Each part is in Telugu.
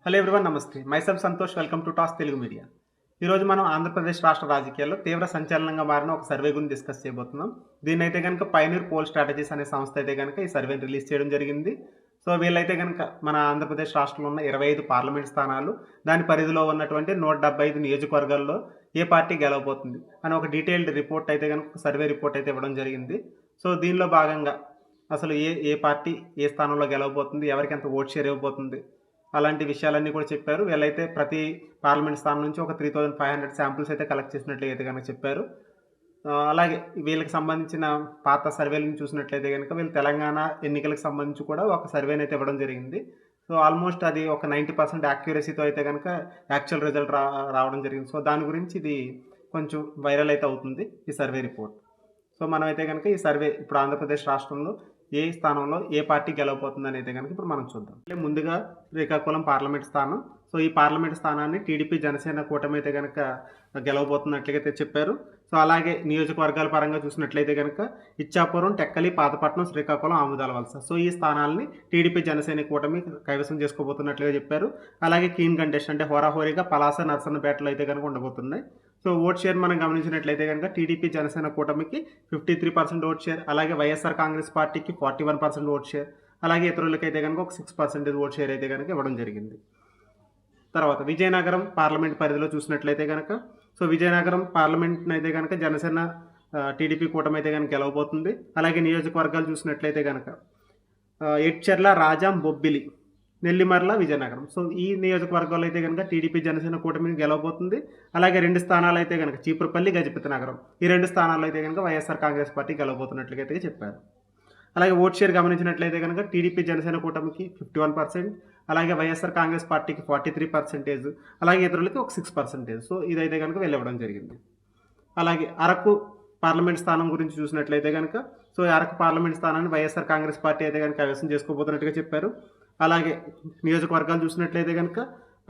హలో ఎవ్రీవన్ నమస్తే. Myself Santosh. Welcome to toss Telugu media. ఈరోజు మనం ఆంధ్రప్రదేశ్ రాష్ట్ర రాజకీయాల్లో తీవ్ర సంచలనంగా మారిన ఒక సర్వే గురించి డిస్కస్ చేయబోతున్నాం. దీన్నైతే గనుక పయనీర్ పోల్ స్ట్రాటజీస్ అనే సంస్థ అయితే గనుక ఈ సర్వేని రిలీజ్ చేయడం జరిగింది. సో వీళ్ళైతే గనుక మన ఆంధ్రప్రదేశ్ రాష్ట్రంలో ఉన్న 25 పార్లమెంట్ స్థానాలు, దాని పరిధిలో ఉన్నటువంటి 175 నియోజకవర్గాల్లో ఏ పార్టీ గెలవబోతుంది అని ఒక డీటెయిల్డ్ రిపోర్ట్ అయితే గనుక సర్వే రిపోర్ట్ అయితే ఇవ్వడం జరిగింది. సో దీనిలో భాగంగా అసలు ఏ ఏ పార్టీ ఏ స్థానంలో గెలవబోతుంది, ఎవరికి ఎంత ఓట్ షేర్ ఇవ్వబోతుంది, అలాంటి విషయాలన్నీ కూడా చెప్పారు. వీళ్ళైతే ప్రతి పార్లమెంట్ స్థానం నుంచి ఒక 3500 శాంపిల్స్ అయితే కలెక్ట్ చేసినట్లయితే కనుక చెప్పారు. అలాగే వీళ్ళకి సంబంధించిన పాత సర్వేలను చూసినట్లయితే కనుక వీళ్ళు తెలంగాణ ఎన్నికలకు సంబంధించి కూడా ఒక సర్వేని అయితే ఇవ్వడం జరిగింది. సో ఆల్మోస్ట్ అది ఒక 90% యాక్యురసీతో అయితే కనుక యాక్చువల్ రిజల్ట్ రావడం జరిగింది. సో దాని గురించి ఇది కొంచెం వైరల్ అయితే అవుతుంది ఈ సర్వే రిపోర్ట్. సో మనమైతే కనుక ఈ సర్వే ఇప్పుడు ఆంధ్రప్రదేశ్ రాష్ట్రంలో ఏ స్థానంలో ఏ పార్టీ గెలవబోతుంది అనేది కనుక ఇప్పుడు మనం చూద్దాం. ముందుగా శ్రీకాకుళం పార్లమెంట్ స్థానం. సో ఈ పార్లమెంట్ స్థానాన్ని టీడీపీ జనసేన కూటమి అయితే కనుక గెలవబోతున్నట్లయితే చెప్పారు. సో అలాగే నియోజకవర్గాల పరంగా చూసినట్లయితే కనుక ఇచ్చాపురం, టెక్కలి, పాతపట్నం, శ్రీకాకుళం, ఆముదాల వలస. సో ఈ స్థానాలని టీడీపీ జనసేన కూటమి కైవసం చేసుకోబోతున్నట్లుగా చెప్పారు. అలాగే కీన్ కంటెస్ట్ అంటే హోరాహోరీగా పలాస, నర్సన్నపేటలో అయితే కనుక ఉండబోతున్నాయి. సో ఓట్ షేర్ మనం గమనించినట్లయితే కనుక టీడీపీ జనసేన కూటమికి 53% ఓట్ షేర్, అలాగే వైఎస్ఆర్ కాంగ్రెస్ పార్టీకి 41% ఓట్ షేర్, అలాగే ఇతరులకైతే కనుక ఒక 6% ఓట్ షేర్ అయితే కనుక ఇవ్వడం జరిగింది. తర్వాత విజయనగరం పార్లమెంట్ పరిధిలో చూసినట్లయితే కనుక సో విజయనగరం పార్లమెంట్ అయితే కనుక జనసేన టీడీపీ కూటమి అయితే కనుక గెలవబోతుంది. అలాగే నియోజకవర్గాలు చూసినట్లయితే కనుక ఎడ్చర్ల, రాజాం, బొబ్బిలి, నెల్లిమర్ల, విజయనగరం. సో ఈ నియోజకవర్గాల్లో అయితే కనుక టీడీపీ జనసేన కూటమికి గెలవబోతుంది. అలాగే 2 స్థానాలు అయితే కనుక చీపురుపల్లి, గజపతి నగరం, ఈ 2 స్థానాల్లో అయితే కనుక వైఎస్ఆర్ కాంగ్రెస్ పార్టీ గెలవబోతున్నట్లుగా అయితే చెప్పారు. అలాగే ఓట్ షేర్ గమనించినట్లయితే కనుక టీడీపీ జనసేన కూటమికి 51%, అలాగే వైఎస్ఆర్ కాంగ్రెస్ పార్టీకి 43%, అలాగే ఇతరులకి ఒక 6%. సో ఇదైతే కనుక వెళ్ళివ్వడం జరిగింది. అలాగే అరకు పార్లమెంట్ స్థానం గురించి చూసినట్లయితే కనుక సో అరకు పార్లమెంట్ స్థానాన్ని వైఎస్ఆర్ కాంగ్రెస్ పార్టీ అయితే కనుక కైవసం చేసుకోబోతున్నట్టుగా చెప్పారు. అలాగే నియోజకవర్గాలు చూసినట్లయితే కనుక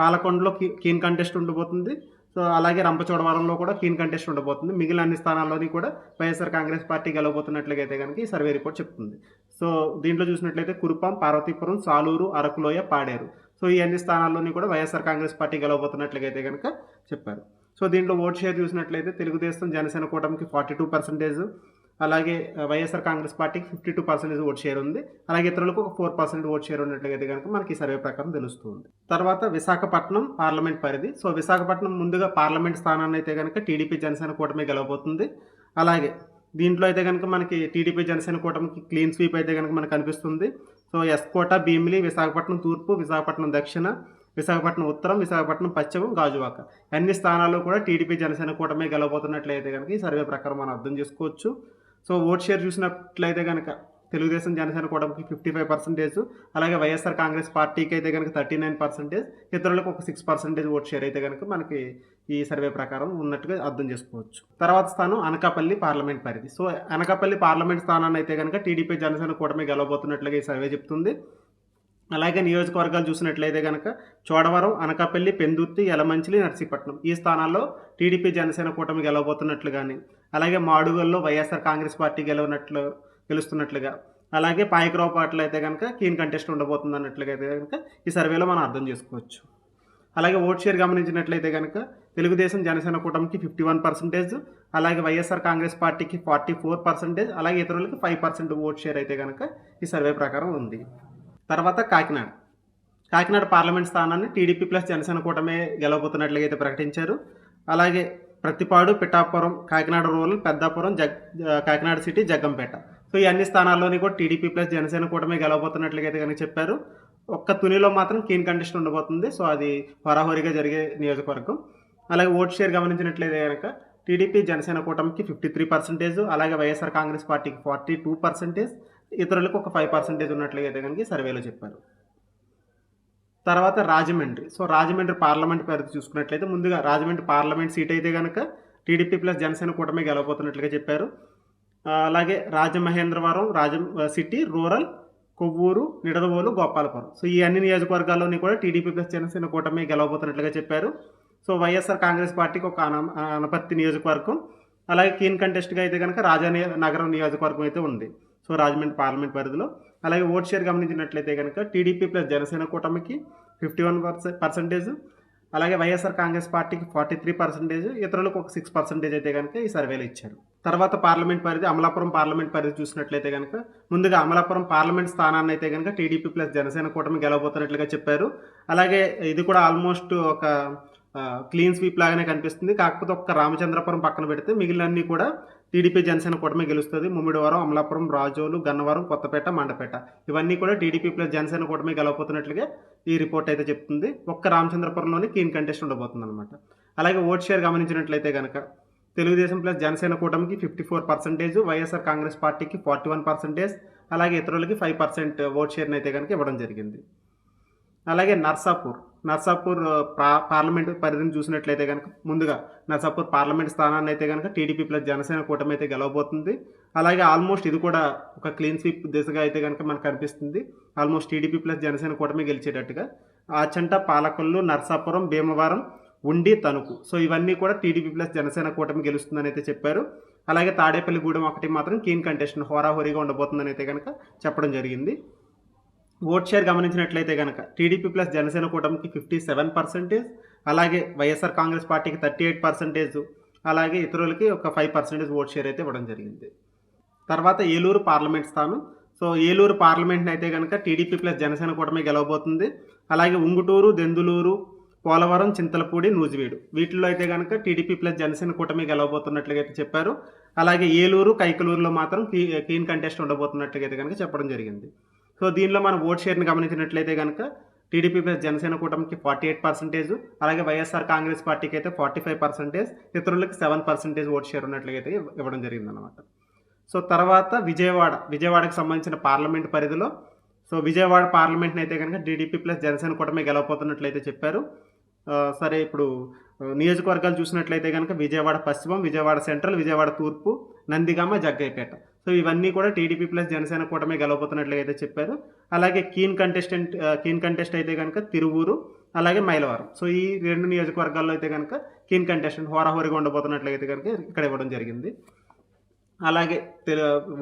పాలకొండలో కీన్ కంటెస్ట్ ఉండబోతుంది. సో అలాగే రంపచోడవరంలో కూడా కీన్ కంటెస్ట్ ఉండబోతుంది. మిగిలిన అన్ని స్థానాల్లోని కూడా వైఎస్ఆర్ కాంగ్రెస్ పార్టీ గెలవబోతున్నట్లుగా అయితే కనుక ఈ సర్వే రిపోర్ట్ చెప్తుంది. సో దీంట్లో చూసినట్లయితే కురుపాం, పార్వతీపురం, సాలూరు, అరకులోయ, పాడేరు. సో ఈ అన్ని స్థానాల్లోని కూడా వైఎస్ఆర్ కాంగ్రెస్ పార్టీ గెలవబోతున్నట్లుగా అయితే కనుక చెప్పారు. సో దీంట్లో ఓట్ షేర్ చూసినట్లయితే తెలుగుదేశం జనసేన కూటమికి 42%, అలాగే వైఎస్ఆర్ కాంగ్రెస్ పార్టీకి 52% ఓట్ షేర్ ఉంది. అలాగే ఇతరులకు ఒక 4% ఓట్ షేర్ ఉన్నట్లయితే కనుక మనకి ఈ సర్వే ప్రకారం తెలుస్తుంది. తర్వాత విశాఖపట్నం పార్లమెంట్ పరిధి. సో విశాఖపట్నం ముందుగా పార్లమెంట్ స్థానాన్ని అయితే కనుక టీడీపీ జనసేన కూటమి గెలవబోతుంది. అలాగే దీంట్లో అయితే కనుక మనకి టీడీపీ జనసేన కూటమికి క్లీన్ స్వీప్ అయితే కనుక మనకు కనిపిస్తుంది. సో ఎస్కోట, భీమిలి, విశాఖపట్నం తూర్పు, విశాఖపట్నం దక్షిణ, విశాఖపట్నం ఉత్తరం, విశాఖపట్నం పశ్చిమం, గాజువాక, అన్ని స్థానాల్లో కూడా టీడీపీ జనసేన కూటమి గెలవబోతున్నట్లయితే కనుక ఈ సర్వే ప్రకారం మనం అర్థం చేసుకోవచ్చు. సో ఓట్ షేర్ చూసినట్లయితే కనుక తెలుగుదేశం జనసేన కూటమికి 55%, అలాగే వైఎస్ఆర్ కాంగ్రెస్ పార్టీకి అయితే కనుక 39%, ఇతరులకు ఒక 6% ఓట్ షేర్ అయితే కనుక మనకి ఈ సర్వే ప్రకారం ఉన్నట్టుగా అర్థం చేసుకోవచ్చు. తర్వాత స్థానం అనకాపల్లి పార్లమెంట్ పరిధి. సో అనకాపల్లి పార్లమెంట్ స్థానాన్ని అయితే కనుక టీడీపీ జనసేన కూటమి గెలవబోతున్నట్లుగా ఈ సర్వే చెప్తుంది. అలాగే నియోజకవర్గాలు చూసినట్లయితే కనుక చోడవరం, అనకాపల్లి, పెందుర్తి, యలమంచిలి, నర్సీపట్నం, ఈ స్థానాల్లో టీడీపీ జనసేన కూటమి గెలవబోతున్నట్లుగాని, అలాగే మాడుగుల్లో వైఎస్ఆర్ కాంగ్రెస్ పార్టీ గెలుస్తున్నట్లుగా, అలాగే పాయకరావుపేటలో అయితే కనుక కీన్ కంటెస్ట్ ఉండబోతుంది అన్నట్లుగా అయితే కనుక ఈ సర్వేలో మనం అర్థం చేసుకోవచ్చు. అలాగే ఓట్ షేర్ గమనించినట్లయితే కనుక తెలుగుదేశం జనసేన కూటమికి 51%, అలాగే వైఎస్ఆర్ కాంగ్రెస్ పార్టీకి 44%, అలాగే ఇతరులకి 5% ఓట్ షేర్ అయితే కనుక ఈ సర్వే ప్రకారం ఉంది. తర్వాత కాకినాడ పార్లమెంట్ స్థానాన్ని టీడీపీ ప్లస్ జనసేన కూటమి గెలవబోతున్నట్లుగా అయితే ప్రకటించారు. అలాగే Prathipadu, Pithapuram, Kakinada rural, Peddapuram, Kakinada city, Jaggampeta. So ఈ అన్ని స్థానాల్లోని కూడా టీడీపీ ప్లస్ జనసేన కూటమి గెలవబోతున్నట్లుగా అయితే కనుక చెప్పారు. ఒక్క తునిలో మాత్రం కీన్ కంటెస్ట్ ఉండబోతుంది. సో అది హోరాహోరీగా జరిగే నియోజకవర్గం. అలాగే ఓట్ షేర్ గమనించినట్లయితే కనుక టీడీపీ జనసేన కూటమికి 53%, అలాగే వైఎస్ఆర్ కాంగ్రెస్ పార్టీకి 42%, ఇతరులకు ఒక 5% ఉన్నట్లుగా అయితే కనుక సర్వేలో చెప్పారు. తర్వాత రాజమండ్రి. సో రాజమండ్రి పార్లమెంట్ పరిధి చూసుకున్నట్లయితే ముందుగా రాజమండ్రి పార్లమెంట్ సీట్ అయితే కనుక టీడీపీ ప్లస్ జనసేన కూటమి గెలవబోతున్నట్లుగా చెప్పారు. అలాగే Rajamahendravaram, city, rural, Kovvur, Nidadavolu, Gopalapuram. So ఈ అన్ని నియోజకవర్గాల్లోని కూడా టీడీపీ ప్లస్ జనసేన కూటమి గెలవబోతున్నట్లుగా చెప్పారు. సో వైఎస్ఆర్ కాంగ్రెస్ పార్టీకి ఒక అనపర్తి నియోజకవర్గం, అలాగే కీన్ కంటెస్ట్గా అయితే కనుక రాజానగరం నియోజకవర్గం అయితే ఉంది. సో రాజమండ్రి పార్లమెంట్ పరిధిలో. అలాగే ఓట్ షేర్ గమనించినట్లయితే కనుక టీడీపీ ప్లస్ జనసేన కూటమికి 51%, అలాగే వైఎస్ఆర్ కాంగ్రెస్ పార్టీకి 43%, ఇతరులకు ఒక 6% అయితే కనుక ఈ సర్వేలో ఇచ్చారు. తర్వాత పార్లమెంట్ పరిధి, అమలాపురం పార్లమెంట్ పరిధి చూసినట్లయితే కనుక ముందుగా అమలాపురం పార్లమెంట్ స్థానాన్ని అయితే కనుక టీడీపీ ప్లస్ జనసేన కూటమి గెలవబోతున్నట్లుగా చెప్పారు. అలాగే ఇది కూడా ఆల్మోస్ట్ ఒక క్లీన్ స్వీప్ లాగానే కనిపిస్తుంది. కాకపోతే ఒక్క రామచంద్రపురం పక్కన పెడితే మిగిలినన్నీ కూడా టీడీపీ జనసేన కూటమి గెలుస్తుంది. ముమ్మిడివరం, అమలాపురం, రాజోలు, గన్నవరం, కొత్తపేట, మండపేట ఇవన్నీ కూడా టీడీపీ ప్లస్ జనసేన కూటమి గెలవబోతున్నట్లుగా ఈ రిపోర్ట్ అయితే చెప్తుంది. ఒక్క రామచంద్రపురంలోని క్లీన్ కంటెస్ట్ ఉండబోతుంది అనమాట. అలాగే ఓట్ షేర్ గమనించినట్లయితే కనుక తెలుగుదేశం ప్లస్ జనసేన కూటమికి 54%, వైఎస్ఆర్ కాంగ్రెస్ పార్టీకి 41%, అలాగే ఇతరులకి 5% ఓట్ షేర్ని అయితే కనుక ఇవ్వడం జరిగింది. అలాగే నర్సాపూర్ పార్లమెంట్ పరిధిని చూసినట్లయితే కనుక ముందుగా నర్సాపూర్ పార్లమెంట్ స్థానాన్ని అయితే కనుక టీడీపీ ప్లస్ జనసేన కూటమి అయితే గెలవబోతుంది. అలాగే ఆల్మోస్ట్ ఇది కూడా ఒక క్లీన్ స్వీప్ దిశగా అయితే కనుక మనకు కనిపిస్తుంది. ఆల్మోస్ట్ టీడీపీ ప్లస్ జనసేన కూటమి గెలిచేటట్టుగా. ఆచంట, పాలకొల్లు, నర్సాపురం, భీమవరం, ఉండి, తణుకు సో ఇవన్నీ కూడా టీడీపీ ప్లస్ జనసేన కూటమి గెలుస్తుందని అయితే చెప్పారు. అలాగే తాడేపల్లిగూడెం ఒకటి మాత్రం క్లీన్ కంటెస్ట్ హోరాహోరీగా ఉండబోతుందని అయితే కనుక చెప్పడం జరిగింది. ఓట్ షేర్ గమనించినట్లయితే కనుక టీడీపీ ప్లస్ జనసేన కూటమికి 57%, అలాగే వైఎస్ఆర్ కాంగ్రెస్ పార్టీకి 38%, అలాగే ఇతరులకి ఒక 5% ఓట్ షేర్ అయితే ఇవ్వడం జరిగింది. తర్వాత ఏలూరు పార్లమెంట్ స్థానం. సో ఏలూరు పార్లమెంట్ని అయితే కనుక టీడీపీ ప్లస్ జనసేన కూటమి గెలవబోతుంది. అలాగే ఉంగుటూరు, దెందులూరు, పోలవరం, చింతలపూడి, నూజివీడు వీటిల్లో అయితే కనుక టీడీపీ ప్లస్ జనసేన కూటమి గెలవబోతున్నట్లుగా అయితే చెప్పారు. అలాగే ఏలూరు, కైకలూరులో మాత్రం క్లీన్ కంటెస్ట్ ఉండబోతున్నట్లుగా అయితే కనుక చెప్పడం జరిగింది. సో దీనిలో మనం ఓట్ షేర్ని గమనించినట్లయితే కనుక టీడీపీ ప్లస్ జనసేన కూటమికి 48%, అలాగే వైఎస్ఆర్ కాంగ్రెస్ పార్టీకి అయితే 45%, ఇతరులకి 7% ఓట్ షేర్ ఉన్నట్లుగా అయితే ఇవ్వడం జరిగిందనమాట. సో తర్వాత విజయవాడకి సంబంధించిన పార్లమెంట్ పరిధిలో సో విజయవాడ పార్లమెంట్ని అయితే కనుక టీడీపీ ప్లస్ జనసేన కూటమి గెలవబోతున్నట్లయితే చెప్పారు. సరే ఇప్పుడు నియోజకవర్గాలు చూసినట్లయితే కనుక విజయవాడ పశ్చిమం, విజయవాడ సెంట్రల్, విజయవాడ తూర్పు, నందిగామ, జగ్గయ్యపేట సో ఇవన్నీ కూడా టీడీపీ ప్లస్ జనసేన కూటమి గెలవబోతున్నట్లుగా అయితే చెప్పారు. అలాగే కీన్ కంటెస్ట్ అయితే కనుక తిరువూరు, అలాగే మైలవరం సో ఈ 2 నియోజకవర్గాల్లో అయితే కనుక కీన్ కంటెస్టెంట్ హోరాహోరీగా ఉండబోతున్నట్లయితే కనుక ఇక్కడ ఇవ్వడం జరిగింది. అలాగే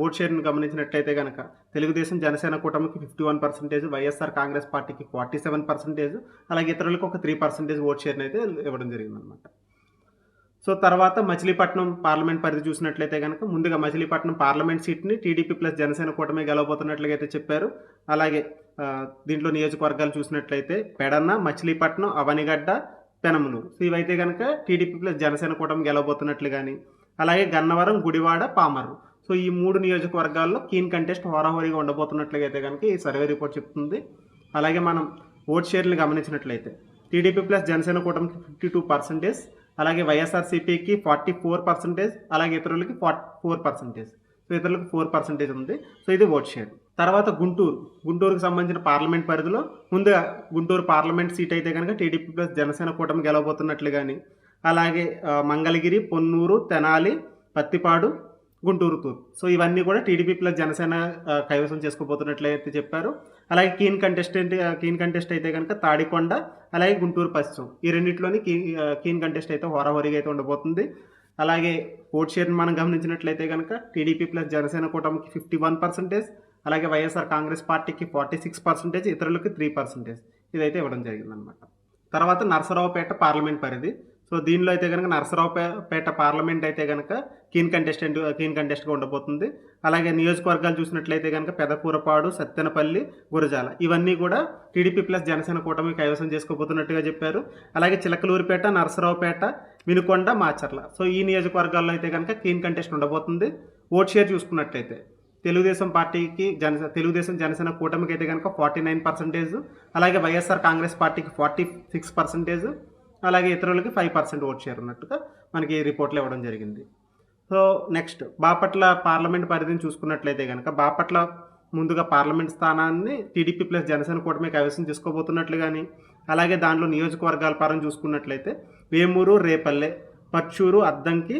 ఓట్ షేర్ని గమనించినట్లయితే కనుక తెలుగుదేశం జనసేన కూటమికి 51%, వైఎస్ఆర్ కాంగ్రెస్ పార్టీకి 47%, అలాగే ఇతరులకు ఒక 3% ఓట్ షేర్ని అయితే ఇవ్వడం జరిగిందనమాట. సో తర్వాత మచిలీపట్నం పార్లమెంట్ పరిధి చూసినట్లయితే కనుక ముందుగా మచిలీపట్నం పార్లమెంట్ సీట్ని టీడీపీ ప్లస్ జనసేన కూటమి గెలవబోతున్నట్లుగా అయితే చెప్పారు. అలాగే దీంట్లో నియోజకవర్గాలు చూసినట్లయితే పెడన, మచిలీపట్నం, అవనిగడ్డ, పెనమలూరు సో ఇవైతే కనుక టీడీపీ ప్లస్ జనసేన కూటమి గెలవబోతున్నట్లు కానీ, అలాగే గన్నవరం, గుడివాడ, పామర్రు సో ఈ 3 నియోజకవర్గాల్లో కీన్ కంటెస్ట్ హోరాహోరీగా ఉండబోతున్నట్లుగా అయితే కనుక ఈ సర్వే రిపోర్ట్ చెప్తుంది. అలాగే మనం ఓట్ షేర్ని గమనించినట్లయితే టీడీపీ ప్లస్ జనసేన కూటమికి 52%, అలాగే వైఎస్ఆర్సీపీకి 44%, అలాగే ఇతరులకి 4% సో ఇతరులకు 4% ఉంది. సో ఇది ఓట్ షేర్. తర్వాత గుంటూరుకి సంబంధించిన పార్లమెంట్ పరిధిలో ముందుగా గుంటూరు పార్లమెంట్ సీట్ అయితే కనుక టీడీపీ ప్లస్ జనసేన కూటమి గెలవబోతున్నట్లు కానీ, అలాగే మంగళగిరి, పొన్నూరు, తెనాలి, పత్తిపాడు, గుంటూరు తూర్పు సో ఇవన్నీ కూడా టీడీపీ ప్లస్ జనసేన కైవసం చేసుకోబోతున్నట్లయితే చెప్పారు. అలాగే కీన్ కంటెస్ట్ అయితే కనుక తాడికొండ, అలాగే గుంటూరు పశ్చిమం ఈ రెండింటిలోని కీన్ కంటెస్ట్ అయితే హోరాహోరీగా అయితే ఉండబోతుంది. అలాగే ఓట్ షేర్ని మనం గమనించినట్లయితే కనుక టీడీపీ ప్లస్ జనసేన కూటమికి 51%, అలాగే వైఎస్ఆర్ కాంగ్రెస్ పార్టీకి 46%, ఇతరులకి 3% ఇదైతే ఇవ్వడం జరిగిందనమాట. తర్వాత నరసరావుపేట పార్లమెంట్ పరిధి. సో దీనిలో అయితే కనుక నరసరావుపేట పార్లమెంట్ అయితే కనుక కీన్ కంటెస్ట్గా ఉండబోతుంది. అలాగే నియోజకవర్గాలు చూసినట్లయితే కనుక పెదకూరపాడు, సత్తెనపల్లి, గురజాల ఇవన్నీ కూడా టీడీపీ ప్లస్ జనసేన కూటమి కైవసం చేసుకోబోతున్నట్టుగా చెప్పారు. అలాగే చిలకలూరిపేట, నరసరావుపేట, వినుకొండ, మాచర్ల సో ఈ నియోజకవర్గాల్లో అయితే కనుక కీన్ కంటెస్ట్ ఉండబోతుంది. ఓట్ షేర్ చూసుకున్నట్లయితే తెలుగుదేశం జనసేన కూటమికి అయితే కనుక 49%, అలాగే వైఎస్ఆర్ కాంగ్రెస్ పార్టీకి 46%, అలాగే ఇతరులకి 5% ఓట్ షేర్ ఉన్నట్టుగా మనకి రిపోర్ట్లు ఇవ్వడం జరిగింది. సో నెక్స్ట్ బాపట్ల పార్లమెంట్ పరిధిని చూసుకున్నట్లయితే కనుక బాపట్ల ముందుగా పార్లమెంట్ స్థానాన్ని టీడీపీ ప్లస్ జనసేన కూటమి కైవసం చేసుకోబోతున్నట్లు కానీ, అలాగే దాంట్లో నియోజకవర్గాల పరం చూసుకున్నట్లయితే వేమూరు, రేపల్లె, పచ్చూరు, అద్దంకి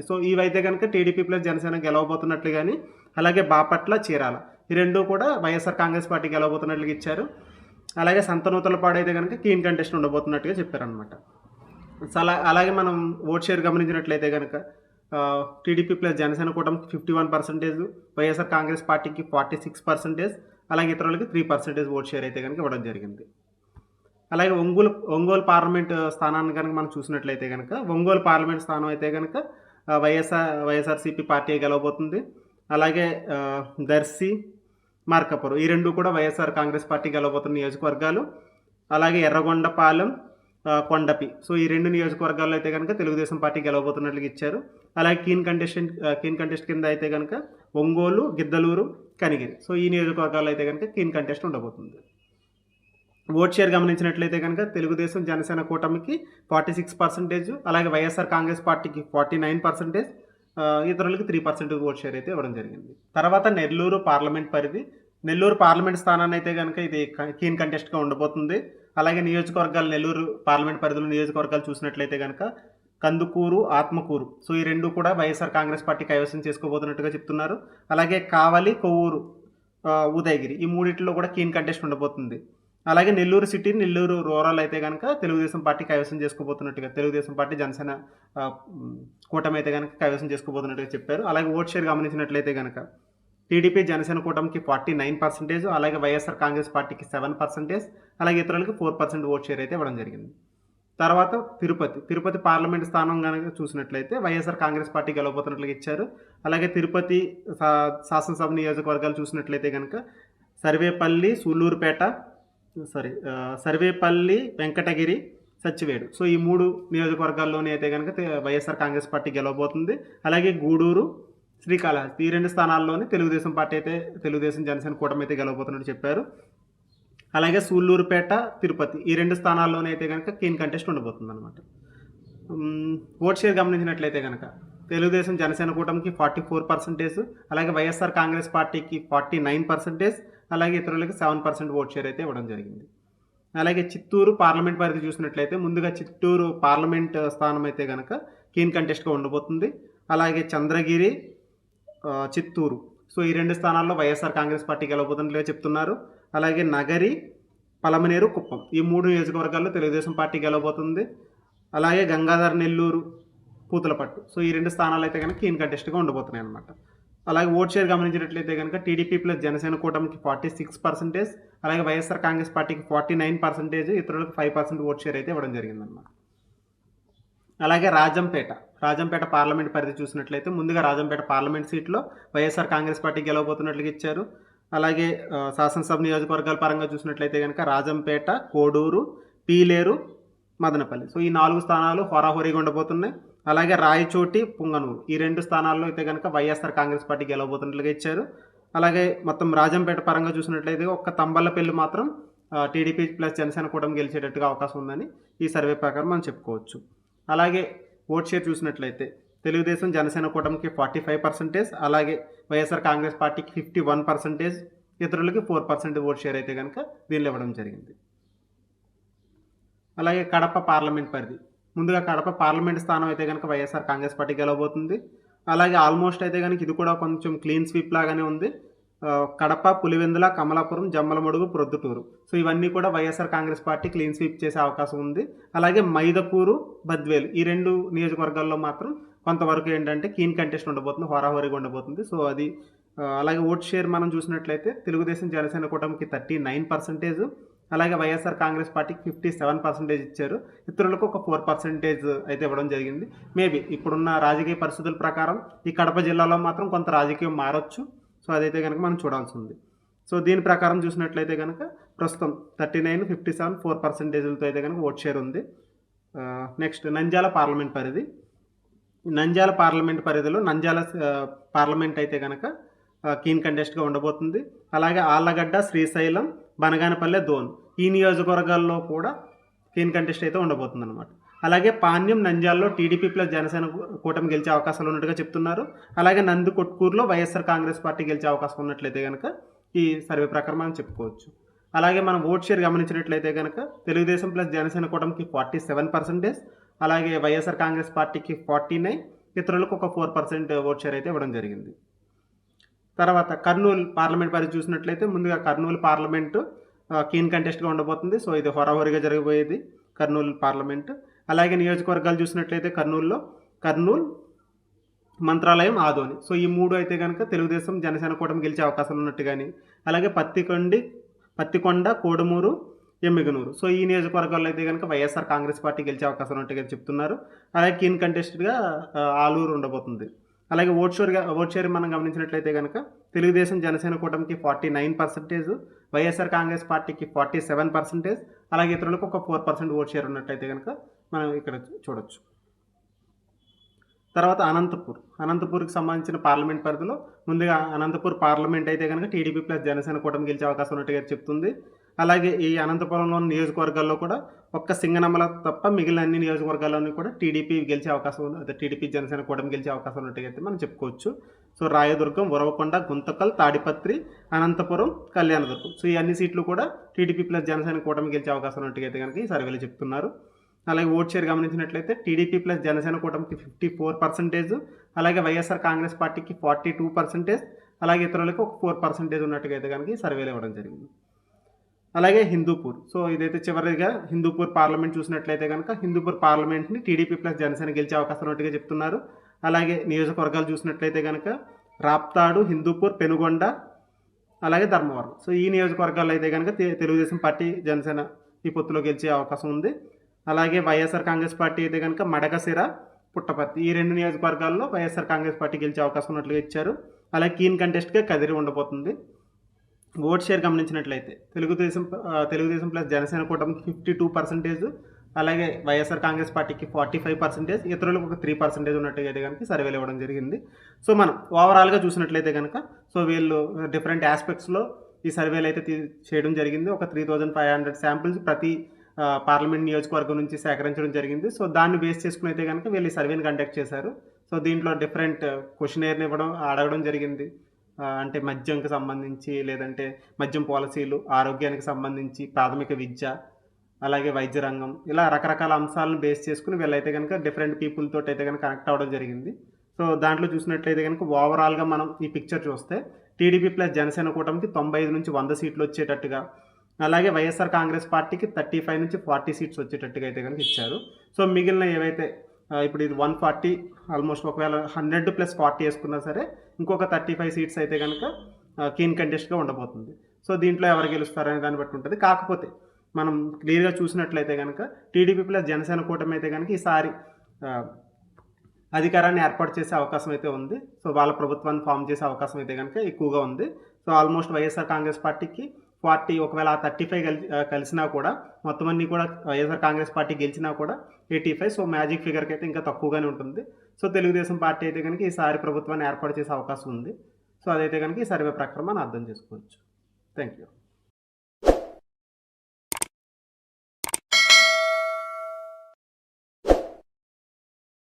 సో ఇవైతే కనుక టీడీపీ ప్లస్ జనసేన గెలవబోతున్నట్లు కానీ, అలాగే బాపట్ల, చీరాల ఈ రెండు కూడా వైఎస్ఆర్ కాంగ్రెస్ పార్టీ గెలవబోతున్నట్లుగా ఇచ్చారు. అలాగే సంతనూతలపాడు అయితే కనుక కీన్ కంటెస్ట్ ఉండబోతున్నట్టుగా చెప్పారనమాట. అలాగే మనం ఓట్ షేర్ గమనించినట్లయితే కనుక టీడీపీ ప్లస్ జనసేన కూటమికి 51%, వైఎస్ఆర్ కాంగ్రెస్ పార్టీకి 46%, అలాగే ఇతరులకి 3% ఓట్ షేర్ అయితే కనుక ఇవ్వడం జరిగింది. అలాగే ఒంగోలు పార్లమెంట్ స్థానాన్ని కనుక మనం చూసినట్లయితే కనుక ఒంగోలు పార్లమెంట్ స్థానం అయితే కనుక వైఎస్ఆర్సీపీ పార్టీ గెలవబోతుంది. అలాగే దర్శి, మార్కాపురం ఈ రెండు కూడా వైఎస్ఆర్ కాంగ్రెస్ పార్టీ గెలవబోతున్న నియోజకవర్గాలు. అలాగే ఎర్రగొండపాలెం, కొండపి, సో ఈ రెండు నియోజకవర్గాల్లో అయితే కనుక తెలుగుదేశం పార్టీ గెలవబోతున్నట్లుగా ఇచ్చారు. అలాగే కీన్ కంటెస్ట్ కింద అయితే కనుక ఒంగోలు, గిద్దలూరు, కనిగిరి, సో ఈ నియోజకవర్గాల్లో అయితే కనుక కీన్ కంటెస్ట్ ఉండబోతుంది. ఓట్ షేర్ గమనించినట్లయితే కనుక తెలుగుదేశం జనసేన కూటమికి 46%, అలాగే వైఎస్ఆర్ కాంగ్రెస్ పార్టీకి 49%, ఇతరులకి 3% ఓట్ షేర్ అయితే ఇవ్వడం జరిగింది. తర్వాత నెల్లూరు పార్లమెంట్ పరిధి. నెల్లూరు పార్లమెంట్ స్థానాన్ని అయితే కనుక ఇది కీన్ కంటెస్ట్గా ఉండబోతుంది. అలాగే నియోజకవర్గాలు నెల్లూరు పార్లమెంట్ పరిధిలో నియోజకవర్గాలు చూసినట్లయితే కనుక కందుకూరు, ఆత్మకూరు, సో ఈ రెండు కూడా వైఎస్ఆర్ కాంగ్రెస్ పార్టీ కైవసం చేసుకోబోతున్నట్టుగా చెప్తున్నారు. అలాగే కావలి, కొవ్వూరు, ఉదయగిరి ఈ మూడింటిలో కూడా కీన్ కంటెస్ట్ ఉండబోతుంది. అలాగే నెల్లూరు సిటీ, నెల్లూరు రూరల్ అయితే కనుక తెలుగుదేశం పార్టీ కైవసం చేసుకోబోతున్నట్టుగా, తెలుగుదేశం పార్టీ జనసేన కూటమి అయితే కనుక కైవసం చేసుకోబోతున్నట్టుగా చెప్పారు. అలాగే ఓట్ షేర్ గమనించినట్లయితే కనుక టీడీపీ జనసేన కూటమికి 49%, అలాగే వైఎస్ఆర్ కాంగ్రెస్ పార్టీకి 7%, అలాగే ఇతరులకి 4% ఓట్ షేర్ అయితే ఇవ్వడం జరిగింది. తర్వాత తిరుపతి పార్లమెంట్ స్థానం కనుక చూసినట్లయితే వైఎస్ఆర్ కాంగ్రెస్ పార్టీ గెలవబోతున్నట్లుగా ఇచ్చారు. అలాగే తిరుపతి శాసనసభ నియోజకవర్గాలు చూసినట్లయితే కనుక సర్వేపల్లి, వెంకటగిరి, సచ్చివేడు, సో ఈ 3 నియోజకవర్గాల్లోనే అయితే కనుక వైఎస్ఆర్ కాంగ్రెస్ పార్టీ గెలవబోతుంది. అలాగే గూడూరు, శ్రీకాళహస్తి ఈ 2 స్థానాల్లోనే తెలుగుదేశం జనసేన కూటమి అయితే గెలవబోతున్నట్టు చెప్పారు. అలాగే సూళ్ళూరుపేట, తిరుపతి ఈ 2 స్థానాల్లోనే అయితే కనుక కీన్ కంటెస్ట్ ఉండబోతుంది అనమాట. ఓట్ షేర్ గమనించినట్లయితే కనుక తెలుగుదేశం జనసేన కూటమికి 44%, అలాగే వైఎస్ఆర్ కాంగ్రెస్ పార్టీకి 49%, అలాగే ఇతరులకి 7% ఓట్ షేర్ అయితే ఇవ్వడం జరిగింది. అలాగే చిత్తూరు పార్లమెంట్ పరిధి చూసినట్లయితే ముందుగా చిత్తూరు పార్లమెంట్ స్థానం అయితే కనుక కీన్ కంటెస్ట్గా ఉండబోతుంది. అలాగే చంద్రగిరి, చిత్తూరు, సో ఈ 2 స్థానాల్లో వైఎస్ఆర్ కాంగ్రెస్ పార్టీ గెలవబోతున్నట్లుగా చెప్తున్నారు. అలాగే నగరి, పలమనేరు, కుప్పం ఈ 3 నియోజకవర్గాల్లో తెలుగుదేశం పార్టీ గెలవబోతుంది. అలాగే గంగాధర్, నెల్లూరు, పూతలపట్టు, సో ఈ 2 స్థానాలు అయితే కనుక కీన్ కంటెస్ట్గా ఉండబోతున్నాయి అన్నమాట. అలాగే ఓట్ షేర్ గమనించినట్లయితే కనుక టీడీపీ ప్లస్ జనసేన కూటమికి 46%, అలాగే వైఎస్ఆర్ కాంగ్రెస్ పార్టీకి 49%, ఇతరులకు 5% ఓట్ షేర్ అయితే ఇవ్వడం జరిగిందన్నమాట. అలాగే రాజంపేట పార్లమెంట్ పరిధి చూసినట్లయితే ముందుగా రాజంపేట పార్లమెంట్ సీట్లో వైఎస్ఆర్ కాంగ్రెస్ పార్టీ గెలవబోతున్నట్లుగా ఇచ్చారు. అలాగే శాసనసభ నియోజకవర్గాల పరంగా చూసినట్లయితే కనుక రాజంపేట, కోడూరు, పీలేరు, మదనపల్లి, సో ఈ 4 స్థానాలు హోరాహోరీగా ఉండబోతున్నాయి. అలాగే రాయచోటి, పుంగనూరు ఈ 2 స్థానాల్లో అయితే కనుక వైఎస్ఆర్ కాంగ్రెస్ పార్టీ గెలవబోతున్నట్లుగా ఇచ్చారు. అలాగే మొత్తం రాజంపేట పరంగా చూసినట్లయితే ఒక్క తంబళ్ళపల్లి మాత్రం టీడీపీ ప్లస్ జనసేన కూటమి గెలిచేటట్టుగా అవకాశం ఉందని ఈ సర్వే ప్రకారం మనం చెప్పుకోవచ్చు. అలాగే ఓట్ షేర్ చూసినట్లయితే తెలుగుదేశం జనసేన కూటమికి 45%, అలాగే వైఎస్ఆర్ కాంగ్రెస్ పార్టీకి 51%, ఇతరులకి 4% ఓట్ షేర్ అయితే కనుక దీనిలో ఇవ్వడం జరిగింది. అలాగే కడప పార్లమెంట్ పరిధి ముందుగా కడప పార్లమెంట్ స్థానం అయితే కనుక వైఎస్ఆర్ కాంగ్రెస్ పార్టీ గెలవబోతుంది. అలాగే ఆల్మోస్ట్ అయితే కనుక ఇది కూడా కొంచెం క్లీన్ స్వీప్ లాగానే ఉంది. కడప, పులివెందుల, కమలాపురం, జమ్మలమడుగు, ప్రొద్దుటూరు, సో ఇవన్నీ కూడా YSR Congress party clean sweep చేసే అవకాశం ఉంది. అలాగే మైదకూరు, బద్వేలు ఈ 2 నియోజకవర్గాల్లో మాత్రం కొంతవరకు ఏంటంటే కీన్ కంటెస్ట్ ఉండబోతుంది, హోరాహోరీగా ఉండబోతుంది. సో అది అలాగే ఓట్ షేర్ మనం చూసినట్లయితే తెలుగుదేశం జనసేన కూటమికి 39%, అలాగే వైఎస్ఆర్ కాంగ్రెస్ పార్టీకి 57% ఇచ్చారు. ఇతరులకు ఒక 4% అయితే ఇవ్వడం జరిగింది. మేబీ ఇప్పుడున్న రాజకీయ పరిస్థితుల ప్రకారం ఈ కడప జిల్లాలో మాత్రం కొంత రాజకీయం మారొచ్చు. సో అదైతే కనుక మనం చూడాల్సి ఉంది. సో దీని ప్రకారం చూసినట్లయితే కనుక ప్రస్తుతం 39, 57, 4%లతో అయితే కనుక ఓట్ షేర్ ఉంది. నెక్స్ట్ నంద్యాల పార్లమెంట్ పరిధి. నంద్యాల పార్లమెంట్ పరిధిలో నంద్యాల పార్లమెంట్ అయితే కనుక కీన్ కంటెస్ట్గా ఉండబోతుంది. అలాగే ఆళ్లగడ్డ, శ్రీశైలం, బనగానపల్లె, దోన్ ఈ నియోజకవర్గాల్లో కూడా కీన్ కంటెస్ట్ అయితే ఉండబోతుంది అనమాట. అలాగే పాణ్యం, నంద్యాలలో టీడీపీ ప్లస్ జనసేన కూటమి గెలిచే అవకాశాలు ఉన్నట్టుగా చెప్తున్నారు. అలాగే నందికొట్కూరులో వైఎస్ఆర్ కాంగ్రెస్ పార్టీ గెలిచే అవకాశం ఉన్నట్లయితే కనుక ఈ సర్వే ప్రకారం మనం చెప్పుకోవచ్చు. అలాగే మనం ఓట్ షేర్ గమనించినట్లయితే కనుక తెలుగుదేశం ప్లస్ జనసేన కూటమికి 47%, అలాగే వైఎస్ఆర్ కాంగ్రెస్ పార్టీకి 49, ఇతరులకు ఒక 4% ఓట్ షేర్ అయితే ఇవ్వడం జరిగింది. తర్వాత కర్నూలు పార్లమెంట్ పరిధి చూసినట్లయితే ముందుగా కర్నూలు పార్లమెంటు కీన్ కంటెస్ట్గా ఉండబోతుంది. సో ఇది హోరాహోరీగా జరగబోయేది కర్నూలు పార్లమెంటు. అలాగే నియోజకవర్గాలు చూసినట్లయితే కర్నూలు, మంత్రాలయం, ఆదోని. సో ఈ 3 అయితే గనక తెలుగుదేశం, జనసేన కూటమి గెలిచే అవకాశాలు ఉన్నట్టు గాని, అలాగే పత్తికొండ, కోడుమూరు, ఎమ్మిగనూరు. సో ఈ నియోజకవర్గాల్లో అయితే గనక వైఎస్ఆర్ కాంగ్రెస్ పార్టీ గెలిచే అవకాశం ఉన్నట్టుగా చెప్తున్నారు. అలాగే కీన్ కంటెస్టెడ్‌గా ఆలూరు ఉండబోతుంది. అలాగే ఓట్ షేర్ మనం గమనించినట్లయితే గనక తెలుగుదేశం, జనసేన కూటమికి 49%, వైఎస్ఆర్ కాంగ్రెస్ పార్టీకి 47%, అలాగే ఇతరులకు ఒక 4% ఓట్ షేర్ ఉన్నట్టయితే గనక మనం ఇక్కడ చూడొచ్చు. తర్వాత అనంతపూర్కి సంబంధించిన పార్లమెంట్ పరిధిలో ముందుగా అనంతపూర్ పార్లమెంట్ అయితే కనుక టీడీపీ ప్లస్ జనసేన కూటమి గెలిచే అవకాశం ఉన్నట్టుగా చెప్తుంది. అలాగే ఈ అనంతపురంలోని నియోజకవర్గాల్లో కూడా ఒక్క సింగనమల తప్ప మిగిలిన అన్ని నియోజకవర్గాల్లోని కూడా టీడీపీ గెలిచే అవకాశం ఉంది. టీడీపీ జనసేన కూటమి గెలిచే అవకాశం ఉన్నట్టుగా అయితే మనం చెప్పుకోవచ్చు. సో రాయదుర్గం, ఉరవకొండ, గుంతకల్, తాడిపత్రి, అనంతపురం, కళ్యాణదుర్గం. సో ఈ అన్ని సీట్లు కూడా టీడీపీ ప్లస్ జనసేన కూటమి గెలిచే అవకాశం ఉన్నట్టుగా అయితే కనుక ఈ సర్వేలు చెప్తున్నారు. అలాగే ఓట్ షేర్ గమనించినట్లయితే టీడీపీ ప్లస్ జనసేన కూటమికి 54%, అలాగే వైఎస్ఆర్ కాంగ్రెస్ పార్టీకి 42%, అలాగే ఇతరులకు ఒక 4% ఉన్నట్టుగా అయితే కనుక ఈ సర్వేలు ఇవ్వడం జరిగింది. అలాగే హిందూపూర్. సో ఇదైతే చివరిగా హిందూపూర్ పార్లమెంట్ చూసినట్లయితే కనుక హిందూపూర్ పార్లమెంట్ని టీడీపీ ప్లస్ జనసేన గెలిచే అవకాశం ఉన్నట్టుగా చెప్తున్నారు. అలాగే నియోజకవర్గాలు చూసినట్లయితే కనుక రాప్తాడు, హిందూపూర్, పెనుగొండ, అలాగే ధర్మవరం. సో ఈ నియోజకవర్గాల్లో అయితే కనుక తెలుగుదేశం పార్టీ, జనసేన ఈ పొత్తులో గెలిచే అవకాశం ఉంది. అలాగే వైఎస్ఆర్ కాంగ్రెస్ పార్టీ అయితే కనుక మడకశిర, పుట్టపర్తి ఈ 2 నియోజకవర్గాల్లో వైఎస్ఆర్ కాంగ్రెస్ పార్టీ గెలిచే అవకాశం ఉన్నట్లుగా ఇచ్చారు. అలాగే కీన్ కంటెస్ట్గా కదిరి ఉండబోతుంది. ఓట్ షేర్ గమనించినట్లయితే తెలుగుదేశం ప్లస్ జనసేన కూటమికి 52%, అలాగే వైఎస్ఆర్ కాంగ్రెస్ పార్టీకి 45%, ఇతరులకు ఒక 3% ఉన్నట్టుగా అయితే కనుక సర్వేలు ఇవ్వడం జరిగింది. సో మనం ఓవరాల్గా చూసినట్లయితే కనుక సో వీళ్ళు డిఫరెంట్ ఆస్పెక్ట్స్లో ఈ సర్వేలు అయితే చేయడం జరిగింది. ఒక 3500 శాంపిల్స్ ప్రతి పార్లమెంట్ నియోజకవర్గం నుంచి సేకరించడం జరిగింది. సో దాన్ని బేస్ చేసుకుని అయితే కనుక వీళ్ళు ఈ సర్వేని కండక్ట్ చేశారు. సో దీంట్లో డిఫరెంట్ క్వశ్చనేర్ని అడగడం జరిగింది. అంటే మద్యంకి సంబంధించి, లేదంటే మద్యం పాలసీలు, ఆరోగ్యానికి సంబంధించి, ప్రాథమిక విద్య, అలాగే వైద్య రంగం, ఇలా రకరకాల అంశాలను బేస్ చేసుకుని వీళ్ళైతే కనుక డిఫరెంట్ పీపుల్ తోటి అయితే కనుక కనెక్ట్ అవ్వడం జరిగింది. సో దాంట్లో చూసినట్లయితే కనుక ఓవరాల్గా మనం ఈ పిక్చర్ చూస్తే టీడీపీ ప్లస్ జనసేన కూటమికి 95 నుంచి 100 సీట్లు వచ్చేటట్టుగా, అలాగే వైఎస్ఆర్ కాంగ్రెస్ పార్టీకి 35 నుంచి 40 సీట్స్ వచ్చేటట్టుగా అయితే కనుక ఇచ్చారు. సో మిగిలిన ఏవైతే ఇప్పుడు ఇది 140, ఆల్మోస్ట్ ఒకవేళ 100+40 వేసుకున్నా సరే ఇంకొక 35 సీట్స్ అయితే కనుక కీన్ కంటెస్ట్గా ఉండబోతుంది. సో దీంట్లో ఎవరు గెలుస్తారనే దాన్ని బట్టి ఉంటుంది. కాకపోతే మనం క్లియర్గా చూసినట్లయితే కనుక టీడీపీ ప్లస్ జనసేన కూటమి అయితే కనుక ఈసారి అధికారాన్ని ఏర్పాటు చేసే అవకాశం అయితే ఉంది. సో వాళ్ళ ప్రభుత్వాన్ని ఫామ్ చేసే అవకాశం అయితే కనుక ఎక్కువగా ఉంది. సో ఆల్మోస్ట్ వైఎస్ఆర్ కాంగ్రెస్ పార్టీకి 40, ఒకవేళ 35 కలిసినా కూడా మొత్తం అన్నీ కూడా వైఎస్ఆర్ కాంగ్రెస్ పార్టీ గెలిచినా కూడా 85. సో మ్యాజిక్ ఫిగర్కి అయితే ఇంకా తక్కువగానే ఉంటుంది. సో తెలుగుదేశం పార్టీ అయితే కనుక ఈసారి ప్రభుత్వాన్ని ఏర్పాటు చేసే అవకాశం ఉంది. సో అదైతే కనుక ఈ సర్వే ప్రకారం మనం అర్థం చేసుకోవచ్చు. Thank you.